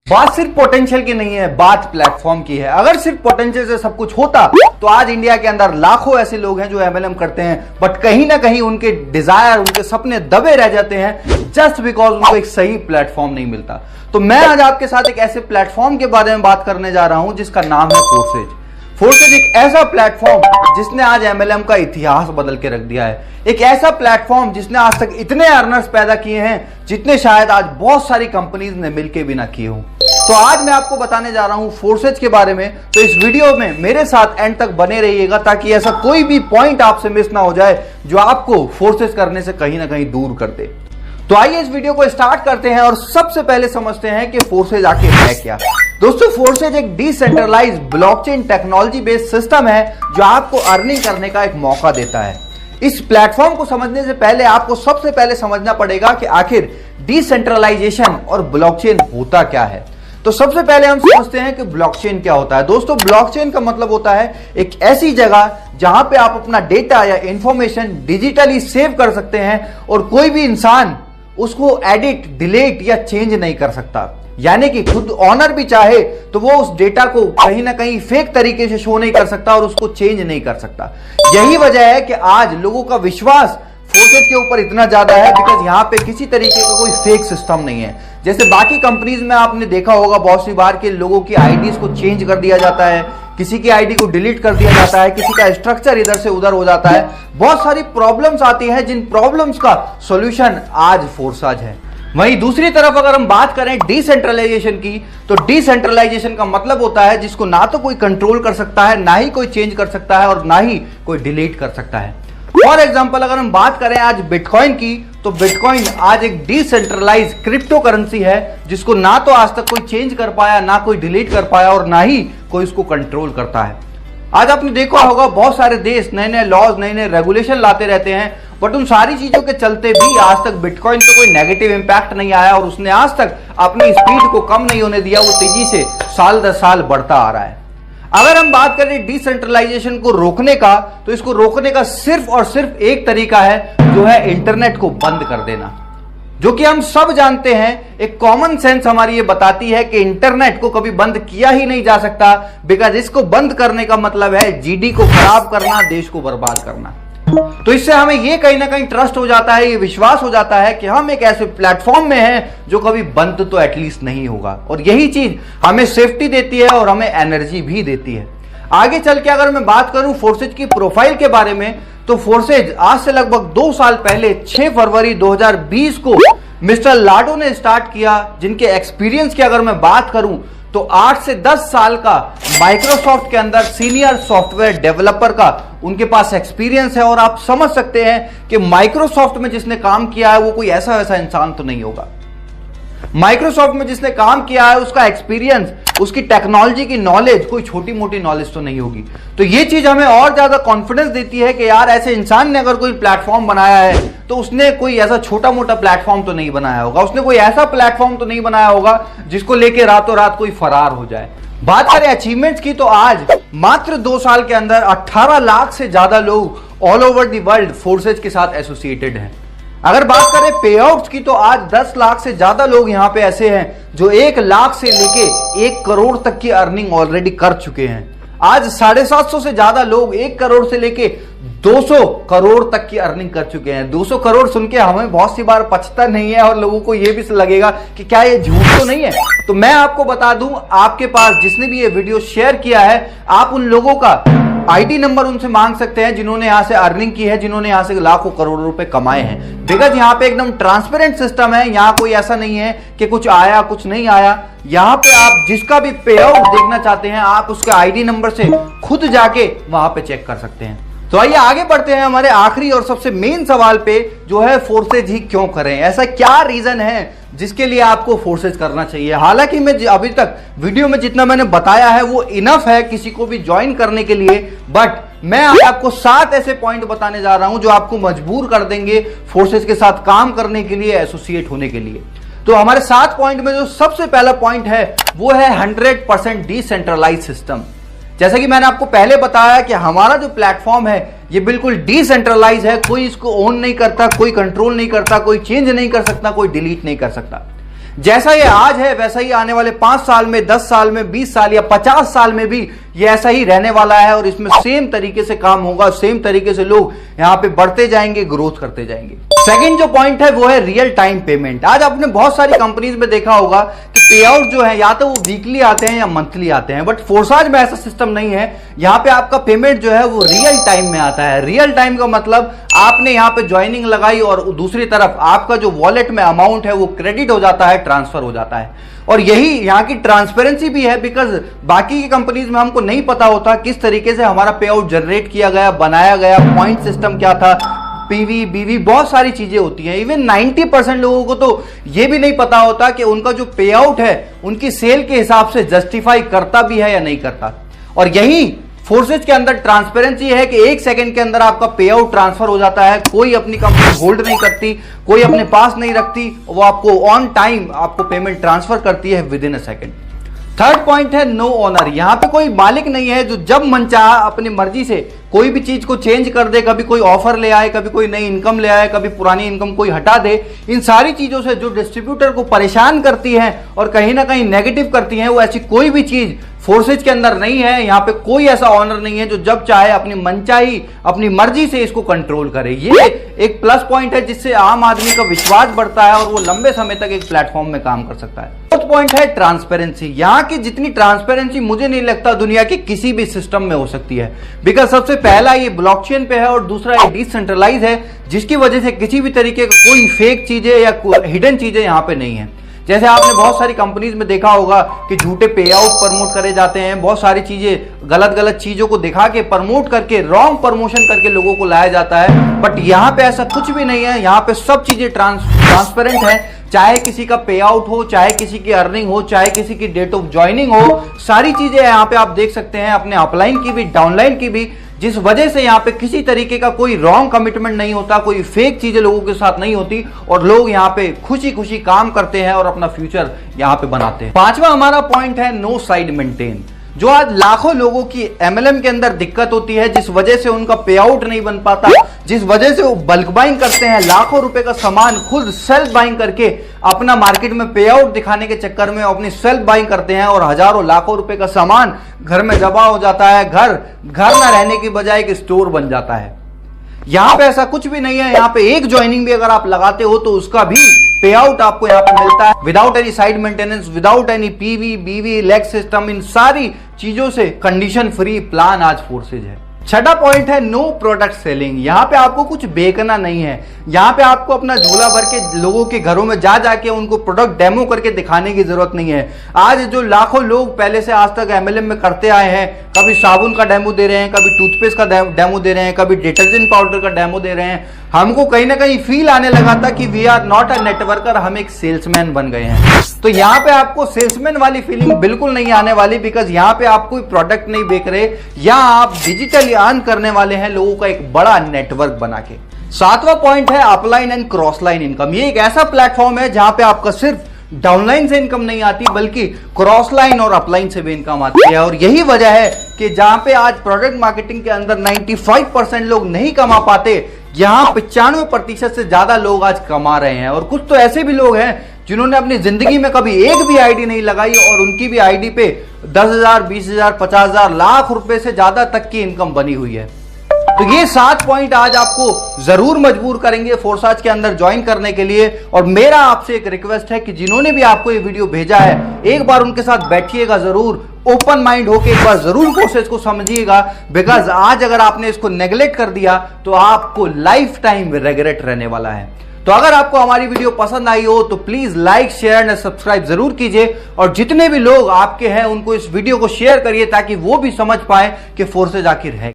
बात सिर्फ पोटेंशियल की नहीं है, बात प्लेटफॉर्म की है। अगर सिर्फ पोटेंशियल से सब कुछ होता तो आज इंडिया के अंदर लाखों ऐसे लोग हैं जो एमएलएम करते हैं, बट कहीं ना कहीं उनके डिजायर, उनके सपने दबे रह जाते हैं जस्ट बिकॉज उनको एक सही प्लेटफॉर्म नहीं मिलता। तो मैं आज आपके साथ एक ऐसे प्लेटफॉर्म के बारे में बात करने जा रहा हूं जिसका नाम है फोर्सेज। फोर्सेज एक ऐसा प्लेटफॉर्म जिसने आज एमएलएम का इतिहास बदल के रख दिया है। एक ऐसा प्लेटफॉर्म जिसने आज तक इतने अर्नर्स पैदा किए हैं जितने शायद आज बहुत सारी कंपनीज ने मिलकर भी ना किए हों। तो आज मैं आपको बताने जा रहा हूं फोर्सेज के बारे में, तो इस वीडियो में मेरे साथ एंड तक बने रहिएगा ताकि ऐसा कोई भी पॉइंट आपसे मिस ना हो जाए जो आपको फोर्सेज करने से कहीं ना कहीं दूर कर दे। तो आइए इस वीडियो को स्टार्ट करते हैं और सबसे पहले समझते हैं कि फोर्सेज आखिर है क्या। दोस्तों, फोर्सेज एक decentralised blockchain technology based system है जो आपको अर्निंग करने का एक मौका देता है। इस प्लेटफॉर्म को समझने से पहले आपको सबसे पहले समझना पड़ेगा कि आखिर डिसेंट्रलाइजेशन और ब्लॉकचेन होता क्या है। तो सबसे पहले हम समझते हैं कि ब्लॉकचेन क्या होता है। दोस्तों, ब्लॉकचेन का मतलब होता है एक ऐसी जगह जहां पे आप अपना डेटा या इंफॉर्मेशन डिजिटली सेव कर सकते हैं और कोई भी इंसान उसको एडिट, डिलीट या चेंज नहीं कर सकता। यानी कि खुद ऑनर भी चाहे तो वो उस डेटा को कहीं ना कहीं फेक तरीके से शो नहीं कर सकता और उसको चेंज नहीं कर सकता। यही वजह है कि आज लोगों का विश्वास फोर्सेज के ऊपर इतना ज्यादा है बिकॉज यहाँ पे किसी तरीके का कोई फेक सिस्टम नहीं है। जैसे बाकी कंपनीज में आपने देखा होगा बहुत सी बार के लोगों की आईडीज को चेंज कर दिया जाता है, किसी की आईडी को डिलीट कर दिया जाता है, किसी का स्ट्रक्चर इधर से उधर हो जाता है। बहुत सारी प्रॉब्लम्स आती हैं जिन प्रॉब्लम्स का सॉल्यूशन आज फोर्सेज है। वहीं दूसरी तरफ अगर हम बात करें डिसेंट्रलाइजेशन की, तो डिसेंट्रलाइजेशन का मतलब होता है जिसको ना तो कोई कंट्रोल कर सकता है, ना ही कोई चेंज कर सकता है और ना ही कोई डिलीट कर सकता है। फॉर एग्जाम्पल अगर हम बात करें आज बिटकॉइन की, तो बिटकॉइन आज एक डिसेंट्रलाइज क्रिप्टो करेंसी है जिसको ना तो आज तक कोई चेंज कर पाया, ना कोई डिलीट कर पाया और ना ही कोई इसको कंट्रोल करता है। आज आपने देखा होगा बहुत सारे देश नए नए लॉज, नए नए रेगुलेशन लाते रहते हैं, बट उन सारी चीजों के चलते भी आज तक बिटकॉइन पे कोई नेगेटिव इंपैक्ट नहीं आया और उसने आज तक अपनी स्पीड को कम नहीं होने दिया। वो तेजी से साल दर साल बढ़ता आ रहा है। अगर हम बात करें डिसेंट्रलाइजेशन को रोकने का, तो इसको रोकने का सिर्फ और सिर्फ एक तरीका है जो है इंटरनेट को बंद कर देना, जो कि हम सब जानते हैं। एक कॉमन सेंस हमारी ये बताती है कि इंटरनेट को कभी बंद किया ही नहीं जा सकता बिकॉज इसको बंद करने का मतलब है जीडी को खराब करना, देश को बर्बाद करना। तो इससे हमें ये कहीं ना कहीं ट्रस्ट हो जाता है, ये विश्वास हो जाता है कि हम एक ऐसे प्लेटफॉर्म में हैं जो कभी बंद तो एटलीस्ट नहीं होगा, और यही चीज हमें सेफ्टी देती है और हमें एनर्जी भी देती है। आगे चल के अगर मैं बात करूं फोर्सेज की प्रोफाइल के बारे में, तो फोर्सेज आज से लगभग 2 साल पहले 6 फरवरी 2020 को मिस्टर लाडो ने स्टार्ट किया, जिनके एक्सपीरियंस की अगर मैं बात करूं तो 8 से 10 साल का माइक्रोसॉफ्ट के अंदर सीनियर सॉफ्टवेयर डेवलपर का उनके पास एक्सपीरियंस है। और आप समझ सकते हैं कि माइक्रोसॉफ्ट में जिसने काम किया है वो कोई ऐसा वैसा इंसान तो नहीं होगा। माइक्रोसॉफ्ट में जिसने काम किया है उसका एक्सपीरियंस, उसकी टेक्नोलॉजी की नॉलेज कोई छोटी मोटी नॉलेज तो नहीं होगी। तो ये चीज हमें और ज्यादा कॉन्फिडेंस देती है कि यार ऐसे इंसान ने अगर कोई प्लेटफॉर्म बनाया है तो उसने कोई ऐसा छोटा मोटा प्लेटफॉर्म तो नहीं बनाया होगा, उसने कोई ऐसा प्लेटफॉर्म तो नहीं बनाया होगा जिसको लेके रातों रात कोई फरार हो जाए। बात करें अचीवमेंट्स की, तो आज मात्र 2 साल के अंदर 18 लाख से ज्यादा लोग all over the world forces के साथ एसोसिएटेड हैं। अगर बात करें पे आउट्स की, तो आज 10 लाख से ज्यादा लोग यहां पे ऐसे हैं जो 1 लाख से लेके 1 करोड़ तक की अर्निंग ऑलरेडी कर चुके हैं। आज 750 से ज्यादा लोग 1 करोड़ से लेके 200 करोड़ तक की अर्निंग कर चुके हैं। 200 करोड़ सुन के हमें बहुत सी बार पचता नहीं है और लोगों को यह भी लगेगा कि क्या ये झूठ तो नहीं है। तो मैं आपको बता दूं, आपके पास जिसने भी ये वीडियो शेयर किया है, आप उन लोगों का आईडी नंबर उनसे मांग सकते हैं जिन्होंने यहां से अर्निंग की है, जिन्होंने यहां से लाखों करोड़ों रुपए कमाए हैं। बिकॉज यहां पे एकदम ट्रांसपेरेंट सिस्टम है, यहां कोई ऐसा नहीं है कि कुछ आया कुछ नहीं आया। यहां पे आप जिसका भी पे आउट देखना चाहते हैं आप उसके आईडी नंबर से खुद जाके वहां पे चेक कर सकते हैं। तो आइए आगे बढ़ते हैं हमारे आखिरी और सबसे मेन सवाल पे, जो है फोर्सेज ही क्यों करें। ऐसा क्या रीजन है जिसके लिए आपको फोर्सेज करना चाहिए। हालांकि मैं अभी तक वीडियो में जितना मैंने बताया है वो इनफ है किसी को भी ज्वाइन करने के लिए, बट मैं आपको 7 ऐसे पॉइंट बताने जा रहा हूं जो आपको मजबूर कर देंगे फोर्सेज के साथ काम करने के लिए, एसोसिएट होने के लिए। तो हमारे 7 पॉइंट में जो सबसे पहला पॉइंट है वो है 100% डिसेंट्रलाइज सिस्टम। जैसा कि मैंने आपको पहले बताया कि हमारा जो प्लेटफॉर्म है ये बिल्कुल डिसेंट्रलाइज है, कोई इसको ओन नहीं करता, कोई कंट्रोल नहीं करता, कोई चेंज नहीं कर सकता, कोई डिलीट नहीं कर सकता। जैसा ये आज है वैसा ही आने वाले 5 साल में, 10 साल में, 20 साल या 50 साल में भी ये ऐसा ही रहने वाला है और इसमें सेम तरीके से काम होगा, सेम तरीके से लोग यहां पे बढ़ते जाएंगे, ग्रोथ करते जाएंगे। सेकंड जो पॉइंट है वो है रियल टाइम पेमेंट। आज आपने बहुत सारी कंपनीज में देखा होगा कि पे आउट जो है या तो वो वीकली आते हैं या मंथली आते हैं, बट फोर्साज में ऐसा सिस्टम नहीं है। यहां पे आपका पेमेंट जो है वो रियल टाइम में आता है। रियल टाइम का मतलब आपने यहां पे ज्वाइनिंग लगाई और दूसरी तरफ आपका जो वॉलेट में अमाउंट है वो क्रेडिट हो जाता है, ट्रांसफर हो जाता है। और यही यहां की ट्रांसपेरेंसी भी है, बिकॉज बाकी की कंपनीज में हमको नहीं पता होता किस तरीके से हमारा पे आउट जनरेट किया गया, बनाया गया, पॉइंट सिस्टम क्या था, पीवी बीवी बहुत सारी चीजें होती हैं। इवन 90% लोगों को तो यह भी नहीं पता होता कि उनका जो पे आउट है उनकी सेल के हिसाब से जस्टिफाई करता भी है या नहीं करता। और यही फोर्सेज के अंदर ट्रांसपेरेंसी है कि 1 सेकंड के अंदर आपका पे आउट ट्रांसफर हो जाता है। कोई अपनी कंपनी होल्ड नहीं करती, कोई अपने पास नहीं रखती, वो आपको ऑन टाइम आपको पेमेंट ट्रांसफर करती है with in a second. Third point है नो ओनर। यहां पे कोई मालिक नहीं है जो जब मन चाहा अपनी मर्जी से कोई भी चीज को चेंज कर दे, कभी कोई ऑफर ले आए, कभी कोई नई इनकम ले आए, कभी पुरानी इनकम कोई हटा दे। इन सारी चीजों से जो डिस्ट्रीब्यूटर को परेशान करती है और कहीं ना कहीं नेगेटिव करती है, वो ऐसी कोई भी चीज फोर्सेज के अंदर नहीं है। यहां पे कोई ऐसा ऑनर नहीं है जो जब चाहे अपनी मनचाही अपनी मर्जी से इसको कंट्रोल करे। ये एक प्लस पॉइंट है जिससे आम आदमी का विश्वास बढ़ता है और वो लंबे समय तक एक प्लेटफॉर्म में काम कर सकता है। फोर्थ पॉइंट है ट्रांसपेरेंसी। यहां की जितनी ट्रांसपेरेंसी मुझे नहीं लगता दुनिया के किसी भी सिस्टम में हो सकती है, बिकॉज सबसे पहला ये ब्लॉकचेन पे है और दूसरा ये डिसेंट्रलाइज है, जिसकी वजह से किसी भी तरीके का कोई फेक चीजें या हिडन चीजें यहां पे नहीं है। जैसे आपने बहुत सारी कंपनीज में देखा होगा कि झूठे पे आउट प्रमोट करे जाते हैं, बहुत सारी चीजें गलत गलत चीजों को दिखा के प्रमोट करके रॉन्ग प्रमोशन करके लोगों को लाया जाता है। बट यहाँ पे ऐसा कुछ भी नहीं है। यहाँ पे सब चीजें ट्रांसपेरेंट है। चाहे किसी का पे आउट हो, चाहे किसी की अर्निंग हो, चाहे किसी की डेट ऑफ ज्वाइनिंग हो, सारी चीजें यहाँ पे आप देख सकते हैं, अपने अपलाइन की भी डाउनलाइन की भी, जिस वजह से यहाँ पे किसी तरीके का कोई रॉन्ग कमिटमेंट नहीं होता, कोई फेक चीजें लोगों के साथ नहीं होती और लोग यहाँ पे खुशी खुशी काम करते हैं और अपना फ्यूचर यहाँ पे बनाते हैं। पांचवा हमारा पॉइंट है नो साइड मेंटेन। जो आज लाखों लोगों की एमएलएम के अंदर दिक्कत होती है, जिस वजह से उनका पे आउट नहीं बन पाता, जिस वजह से वो बल्क बाइंग करते हैं, लाखों रुपए का सामान खुद सेल्फ बाइंग करके अपना मार्केट में पे आउट दिखाने के चक्कर में अपनी सेल्फ बाइंग करते हैं और हजारों लाखों रुपए का सामान घर में जमा हो जाता है। घर ना रहने की बजाय एक स्टोर बन जाता है। यहां पे ऐसा कुछ भी नहीं है। यहां पे एक ज्वाइनिंग भी अगर आप लगाते हो तो उसका भी पे आउट आपको यहां पे मिलता है without any side maintenance, without any PV बीवी लेग सिस्टम। इन सारी चीजों से कंडीशन फ्री प्लान आज फोर्सेज है। छठा पॉइंट है नो प्रोडक्ट सेलिंग। यहां पे आपको कुछ बेचना नहीं है। यहां पे आपको अपना झोला भर के लोगों के घरों में जा जाके उनको प्रोडक्ट डेमो करके दिखाने की जरूरत नहीं है। आज जो लाखों लोग पहले से आज तक एमएलएम में करते आए हैं, कभी साबुन का डेमो दे रहे हैं, कभी टूथपेस्ट का डेमो दे रहे हैं, कभी डिटर्जेंट पाउडर का डेमो दे रहे हैं, हमको कहीं ना कहीं फील आने लगा था कि we are not a networker, हम एक सेल्समैन बन गए हैं। तो यहाँ पे आपको सेल्समैन वाली फीलिंग बिल्कुल नहीं आने वाली, बिकॉज यहाँ पे आप कोई प्रोडक्ट नहीं बेच रहे, या आप डिजिटली अर्न करने वाले हैं लोगों का एक बड़ा नेटवर्क बना के। सातवां पॉइंट है upline and cross line income. ये एक ऐसा प्लेटफॉर्म है जहां पे आपका सिर्फ डाउनलाइन से इनकम नहीं आती, बल्कि क्रॉस लाइन और अपलाइन से भी इनकम आती है। और यही वजह है कि जहां पे आज प्रोडक्ट मार्केटिंग के अंदर 95% लोग नहीं कमा पाते, यहां 95% से ज्यादा लोग आज कमा रहे हैं। और कुछ तो ऐसे भी लोग हैं जिन्होंने अपनी जिंदगी में कभी एक भी आईडी नहीं लगाई और उनकी भी आईडी पे 10,000, 20,000, 50,000, लाख रुपए से ज्यादा तक की इनकम बनी हुई है। तो ये 7 पॉइंट आज आपको जरूर मजबूर करेंगे फोर्साज के अंदर ज्वाइन करने के लिए। और मेरा आपसे एक रिक्वेस्ट है कि जिन्होंने भी आपको ये वीडियो भेजा है, एक बार उनके साथ बैठिएगा जरूर, ओपन माइंड होके एक बार जरूर प्रोसेस को समझिएगा। बिकॉज आज अगर आपने इसको नेग्लेक्ट कर दिया तो आपको लाइफ टाइम रिग्रेट रहने वाला है। तो अगर आपको हमारी वीडियो पसंद आई हो तो please like share and subscribe जरूर कीजिए, और जितने भी लोग आपके हैं उनको इस वीडियो को शेयर करिए ताकि वो भी समझ पाए कि फोर्सेज आखिर है।